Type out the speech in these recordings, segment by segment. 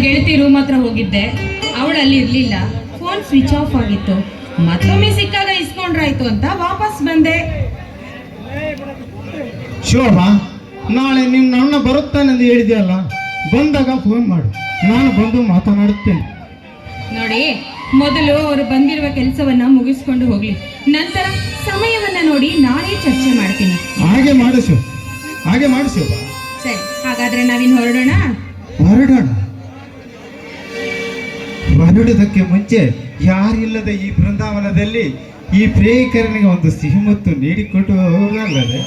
ಗೆಳತಿ ರೂಮ್ ಹತ್ರ ಹೋಗಿದ್ದೆ, ಅವಳಲ್ಲಿ ಇರ್ಲಿಲ್ಲ. ಫೋನ್ ಸ್ವಿಚ್ ಆಫ್ ಆಗಿತ್ತು. ಮತ್ತೊಮ್ಮೆ ಸಿಕ್ಕಾಗ ಇಸ್ಕೊಂಡ್ರಾಯ್ತು ಅಂತ ವಾಪಸ್ ಬಂದೆ. ಶೋಭಾ, ನಾಳೆ ನಿನ್ನ ಅಣ್ಣ ಬರುತ್ತಾನೆಂದು ಹೇಳಿದೆಯಲ್ಲ, ಬಂದಾಗ ಫೋನ್ ಮಾಡು, ನಾನು ಬಂದು ಮಾತನಾಡುತ್ತೇನೆ. ನೋಡಿ, ಮೊದಲು ಅವರು ಬಂದಿರುವ ಕೆಲಸವನ್ನ ಮುಗಿಸ್ಕೊಂಡು ಹೋಗ್ಲಿ, ನಂತರ ಸಮಯವನ್ನ ನೋಡಿ ನಾನೇ ಚರ್ಚೆ ಮಾಡ್ತೀನಿ. ಹಾಗೆ ಮಾಡು ಶೋಭಾ. ಸರಿ, ಹಾಗಾದ್ರೆ ನಾವಿನ್ ಹೊರಡೋಣ. ಹೊರಡುವುದಕ್ಕೆ ಮುಂಚೆ ಯಾರಿಲ್ಲದ ಈ ಬೃಂದಾವನದಲ್ಲಿ ಈ ಪ್ರೇಯಕರನಿಗೆ ಒಂದು ಸಿಹಿ ಮತ್ತು ನೀಡಿಕೊಟ್ಟು ಹೋಗಲ್ಲದೆ.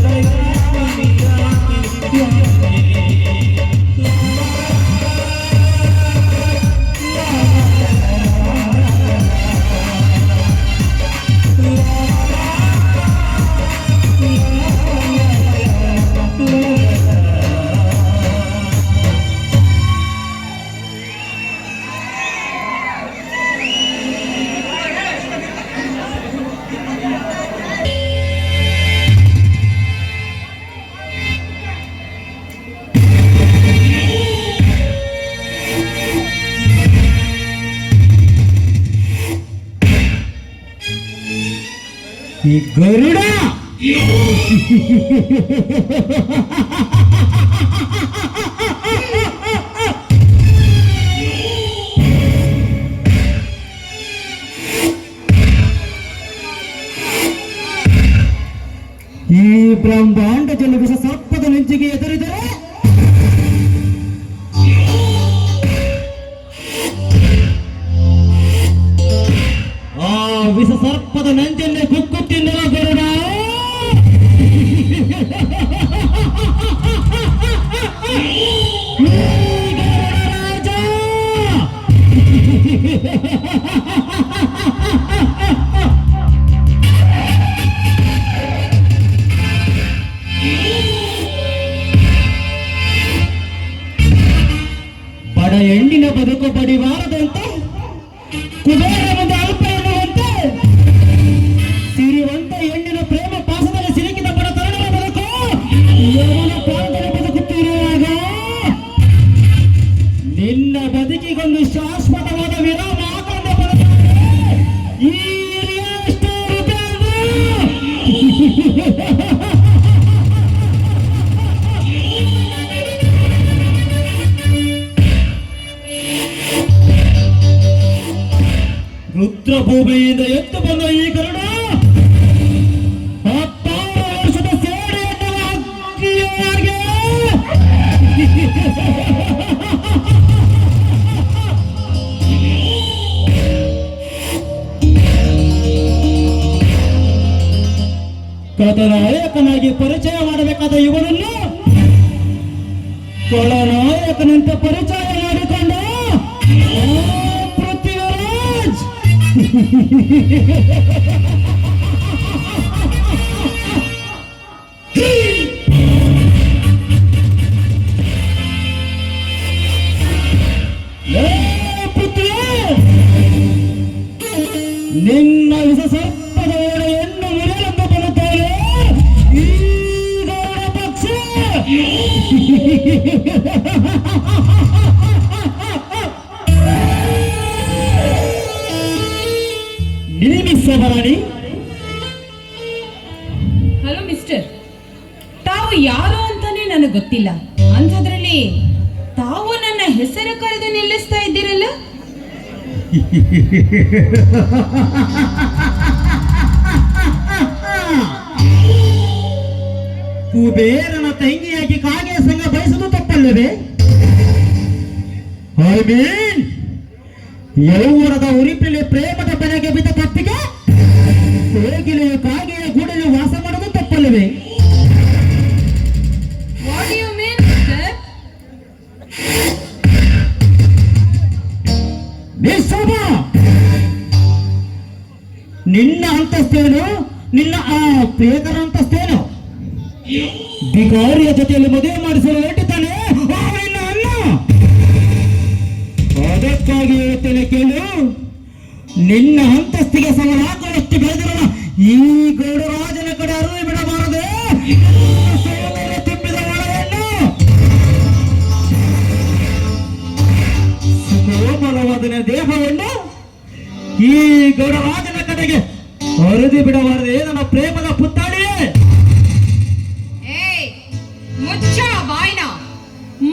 Jaya ಗರುಡ ಈ ಬ್ರಹ್ಮಾಂಡ ಜಲವಿಸ ಸರ್ಪದ ನೆಂಚಿಗೆ ಎದುರಿದರೆ ಆ ವಿಷ ಸರ್ಪದ ನಂಜನ್ನೇ ಕುಕ್ಕು ತಿನ್ನಲ ಗರುಡ. ರಾಜ ಬಡ ಹೆಣ್ಣಿನ ಬದುಕು ಬಡಿವಾರದಂತೆ, ಕುಬೇರ ಒಂದು ಅಲ್ಪ ಎನ್ನುವಂತೆ, ಸಿರಿವಂತ ಹೆಣ್ಣಿನ ಪ್ರೇಮ ಪಾಸದಲ್ಲಿ ಸಿಲುಕಿದ ಬಡ ತರುಣರ ಬದುಕು ಯೌವನ ಪ್ರಾಂತದಲ್ಲಿ ಬದುಕುತ್ತಿರುವಾಗ ನಿನ್ನ ಬದುಕಿಗೊಂದು ಶಾಶ್ವತವಾದ ವಿರಾಮ ಹಾಕೊಂಡು ಬರುತ್ತಾರೆ ಈ ರಿಯಲ್ ಸ್ಟೋರಿ ರುದ್ರಭೂಮಿಯಿಂದ ಎತ್ತು ಬಂದ ಈ ಗರುಡ 16 ವರ್ಷದ ಸೇಡೆಯನ್ನು ಅಗ್ನಿಯಾಗೆ ಕಥನಾಯಕನಾಗಿ ಪರಿಚಯ ಮಾಡಬೇಕಾದ ಇವನನ್ನು ಖಳನಾಯಕನಂತೆ ಪರಿಚಯ ಮಾಡಿಕೊಂಡ ಪೃಥ್ವಿರಾಜ್. ನಿನ್ನ ವಿಷ ಸರ್ಪದ ಹೆಣ್ಣು ಮುರಿಯಲೆಂದು ಬರುತ್ತಾರೆ ಈ ಗರುಡ ಪಕ್ಷ. ನಿಮಿಷವರಾಣಿ, ಹಲೋ ಮಿಸ್ಟರ್, ತಾವು ಯಾರು ಅಂತಾನೆ ನನಗೆ ಗೊತ್ತಿಲ್ಲ. ಅಂಥದ್ರಲ್ಲಿ ತಾವು ನನ್ನ ಹೆಸರು ಕರೆದು ನಿಲ್ಲಿಸ್ತಾ ಇದ್ದೀರಲ್ಲ. ಕುಬೇರನ ತಂಗಿಯಾಗಿ ಕಾಗೆಯ ಸಂಘ ಬಯಸುವುದು ತಪ್ಪಲ್ಲವೇ? ಐ ಮೀನ್ ಯೌವನದ ಉರಿಪಿಲಿ ಪ್ರೇಮದ ಬೆಲೆಗೆ ಬಿದ್ದ ತಪ್ಪಿಗೆ ಕೋಗಿಲೆಯ ಕಾಗೆಯ ಗೂಡಲ್ಲಿ ವಾಸ ಮಾಡೋದು ತಪ್ಪಲ್ಲವೇ? What you mean sir? ನಿಸ್ಸಮ, ನಿನ್ನ ಅಂತಸ್ತೇನು? ನಿನ್ನ ಆ ಪ್ರಿಯಕರ ಅಂತಸ್ತೇನು? ಬಿಕಾರಿಯ ಜೊತೆಯಲ್ಲಿ ಮದುವೆ ಮಾಡಿಸಲು ಹೊರಟಿದ್ದಾನೆ ನಿನ್ನ ಅಣ್ಣ. ಅದಕ್ಕಾಗಿ ಹೇಳ್ತೇನೆ ಕೇಳು, ನಿನ್ನ ಅಂತಸ್ತಿಗೆ ಸಮನಾಗುವಷ್ಟು ಬೆಳೆದಿರುವ ಈ ಗೌಡರಾಜನ ಕಡೆ ಅರಿವು ಬಿಡಬಾರದು. ತುಂಬಿದ ಒಳವನ್ನು ಕೋಮಲವಾದ ದೇಹವನ್ನು ಈ ಗೌಡರಾಜನ ಕಡೆಗೆ ಅರಿದು ಬಿಡಬಾರದೆ ನನ್ನ ಪ್ರೇಮದ ಪುತ್ತಾಳಿಯೇ. ಮುಚ್ಚ ಬಾಯ್ನ.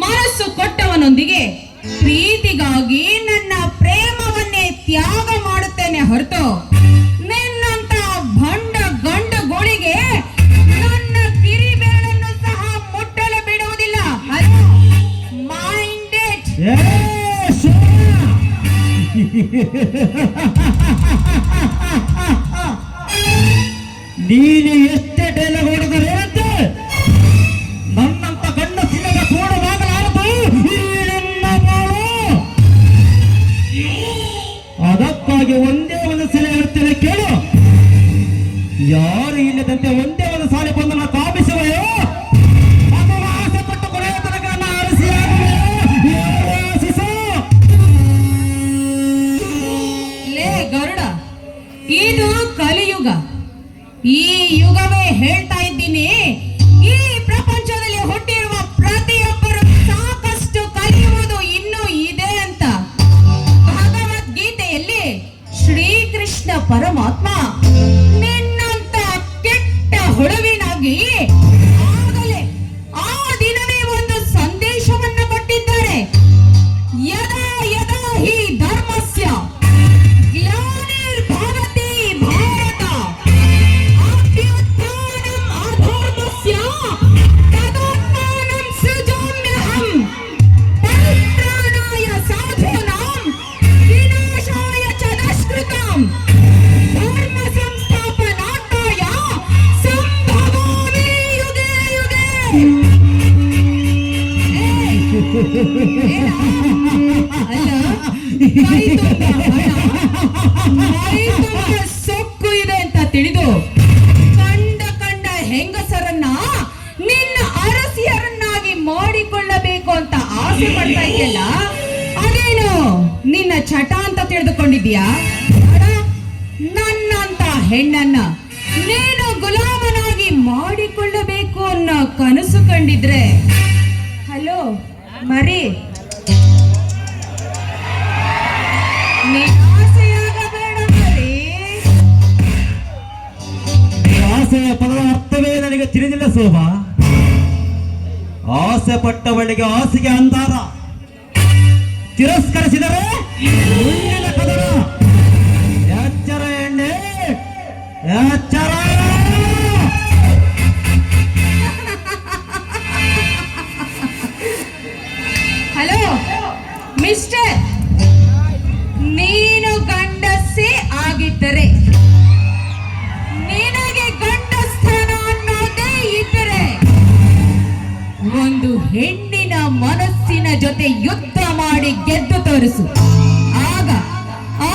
ಮನಸ್ಸು ಕೊಟ್ಟವನೊಂದಿಗೆ ಪ್ರೀತಿಗಾಗಿ ನನ್ನ ಪ್ರೇಮವನ್ನೇ ತ್ಯಾಗ ಮಾಡುತ್ತೇನೆ ಹೊರತು ನಿನ್ನಂತ ಭಂಡ ಗಂಡು ಗೋಳಿಗೆ ನನ್ನ ಕಿರಿಬೇಳನ್ನು ಸಹ ಮುಟ್ಟಲು ಬಿಡುವುದಿಲ್ಲ. Mind it. ನೀನು ಎಷ್ಟೇ ಡೈಲಾಗ್ ಹೊಡೆದರೆ ಅಂತೆ ನನ್ನಂತ ಗಂಡ ಸಿಗದ ಕೂಡವಾಗಲಾರದು ಈ ನನ್ನ ಬಾಳು. ಅದಕ್ಕಾಗಿ ಒಂದೇ ಒಂದು ಸಲ ಹೇಳ್ತೇನೆ ಕೇಳು, ಯಾರು ಇಲ್ಲದಂತೆ ಒಂದೇ ಒಂದು ಸಾಲಿ ಬಂದು ನಾ ಕಾಮಿಸುವೆಯೋ ಅಥವಾ ಆಸೆ ಪಟ್ಟು ಕೊನೆಯ ತನಕ ನನ್ನ ಆರಿಸಿಸು. ಲೇ ಗರುಡ, ಇದು ಕಲಿಯುಗ. ಈ ಯುಗವೇ ಹೇಳ್ತಾ ಇದ್ದೀನಿ, ಈ ಪ್ರಪಂಚದಲ್ಲಿ ಹುಟ್ಟಿರುವ ಪ್ರತಿಯೊಬ್ಬರು ಸಾಕಷ್ಟು ಕಲಿಯುವುದು ಇನ್ನೂ ಇದೆ ಅಂತ. ಭಗವದ್ಗೀತೆಯಲ್ಲಿ ಶ್ರೀಕೃಷ್ಣ ಪರಮಾತ್ಮ ನಿನ್ನಂತ ತದಾತ್ಮಾನಂ ಸೃಜಾಮ್ಯಹಂ ಪರಿತ್ರಾಣಾಯ ಸಾಧೂನಾಂ ವಿನಾಶಾಯ ಚ ದುಷ್ಕೃತಾಂ ಧರ್ಮ ಸಂಸ್ಥಾಪನಾರ್ಥಾಯ ಸಂಭವಾಮಿ ಯುಗೆ ಯುಗೆ. ಅಲ್ಲ, ಕೈ ತುಂಬ ಹಣ, ಮೈ ತುಂಬ ಸೊಕ್ಕು ಇದೆ ಅಂತ ತಿಳಿದು ಕಂಡ ಹೆಂಗಸರನ್ನ ನಿನ್ನ ಅರಸಿಯರನ್ನಾಗಿ ಮಾಡಿಕೊಳ್ಳಬೇಕು ಅಂತ ಆಸೆ ಪಡ್ತಾ ಇದೆಯಲ್ಲ, ಅದೇನು ನಿನ್ನ ಚಟ ಅಂತ ತಿಳಿದುಕೊಂಡಿದ್ಯಾ? ನನ್ನಂತ ಹೆಣ್ಣನ್ನ ನೀನು ಗುಲಾಮನಾಗಿ ಮಾಡಿಕೊಳ್ಳಬೇಕು ಅನ್ನೋ ಕನಸು ಕಂಡಿದ್ರೆ, ಹಲೋ ಮರಿ, ನಿರಾಸೆಯಾಗಬೇಡ ಮರಿ. ಆಸೆಯ ಪದದ ಅರ್ಥವೇ ನನಗೆ ತಿಳಿದಿಲ್ಲ ಶೋಭಾ. ಆಸೆ ಪಟ್ಟವಳಿಗೆ ಆಸೆಗೆ ಅಂಧಾರ, ತಿರಸ್ಕರಿಸಿದರೆ ಮುಂದಿನ ಕದನ. ಎಚ್ಚರ ಎಣ್ಣೆ, ಎಚ್ಚರ. ಹಲೋ ಮಿಸ್ಟರ್, ನೀನು ಗಂಡಸೇ ಆಗಿದ್ದರೆ, ನಿನಗೆ ಗಂಡಸ್ಥಾನ ಅನ್ನೋದೇ ಇದ್ದರೆ, ಒಂದು ಹೆಣ್ಣಿನ ಮನಸ್ಸಿನ ಜೊತೆ ಯುದ್ಧ ಮಾಡಿ ಗೆದ್ದು ತೋರಿಸು. ಆಗ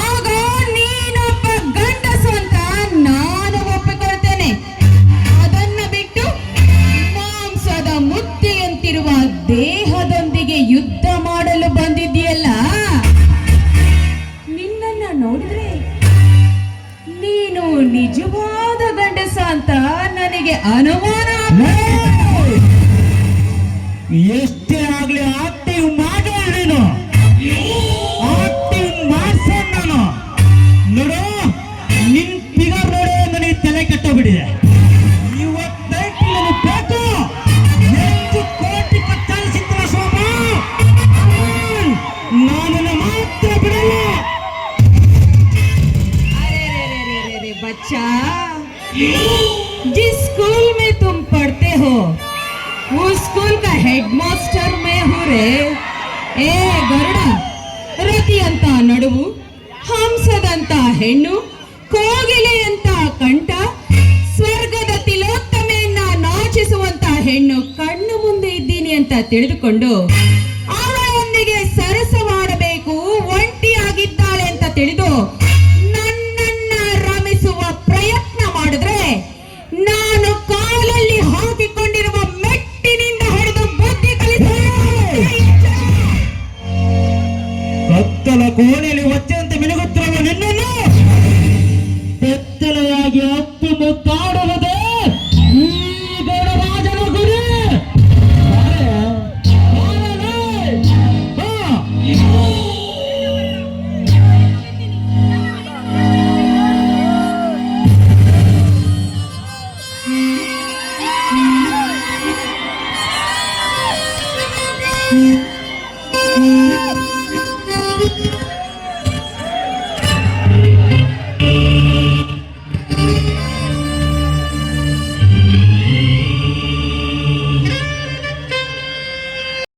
ಆಗ ನೀನೊಬ್ಬ ಗಂಡಸು ಅಂತ ನಾನು ಒಪ್ಪಿಕೊಳ್ತೇನೆ. ಅದನ್ನ ಬಿಟ್ಟು ಮಾಂಸದ ಮುದ್ದೆಯಂತಿರುವ ದೇಹದೊಂದಿಗೆ ಯುದ್ಧ ಮಾಡಲು ಬಂದಿದ್ದೀಯಲ್ಲ, ನಿನ್ನನ್ನ ನೋಡಿದ್ರೆ ನೀನು ನಿಜವಾದ ಗಂಡಸ ಅಂತ ನನಗೆ ಅನುಮಾನ. ಎಷ್ಟೇ ಆಗ್ಲಿ ಆಕ್ಟಿವ್ ಮಾಡೋ ನೀನು, ಆಕ್ಟಿವ್ ಮಾಡ್ಸೋ ನಾನು. ನೋಡು, ನಿನ್ ಫಿಗರ್ ನೋಡು ನನಗೆ ತಲೆ ಕೆಟ್ಟೋಗ್ಬಿಟ್ಟಿದೆ. ಇವತ್ತೈತಿ ನನಗೆ ಬೇಕು. ಎಷ್ಟು ಕೋಟಿ ಕಚ್ಚಾಲಿಸಿದ್ರ ಶೋಭಾ, ನಾನನ್ನ ಮಾತ್ರ ಬಿಡಲ್ಲ. अरे बच्चा, जिस स्कूल में तुम पढ़ते हो उस स्कूल का हेडमास्टर मैं हूँ रे. ಏ ಗರುಡ, ರತಿಯಂತ ನಡುವು, ಹಂಸದಂತ ಹೆಣ್ಣು, ಕೋಗಿಲೆಯಂತ ಕಂಠ, ಸ್ವರ್ಗದ ತಿಲೋತ್ತಮೆಯನ್ನ ನಾಚಿಸುವಂತ ಹೆಣ್ಣು ಕಣ್ಣು ಮುಂದೆ ಇದ್ದೀನಿ ಅಂತ ತಿಳಿದುಕೊಂಡು ಅವಳೊಂದಿಗೆ ಸರಸವಾಡಬೇಕು, ಒಂಟಿಯಾಗಿದ್ದಾಳೆ ಅಂತ ತಿಳಿದು ನನ್ನನ್ನ ರಮಿಸುವ ಪ್ರಯತ್ನ ಮಾಡಿದ್ರೆ ನಾನು ಕಾಲಲ್ಲಿ ಹಾಕಿಕೊಂಡಿರುವ ಮೆಟ್ಟಿನಿಂದ ಹೊಡೆದು ಬುದ್ಧಿ ಕಲಿಸುತ್ತೇನೆ. ಕತ್ತಲ ಕೋಣೆಯಲ್ಲಿ ಒಚ್ಚಂತೆ ಮಿನುಗುತ್ತಿರುವ ನಿನ್ನನ್ನು ಬೆತ್ತಲೆಯಾಗಿ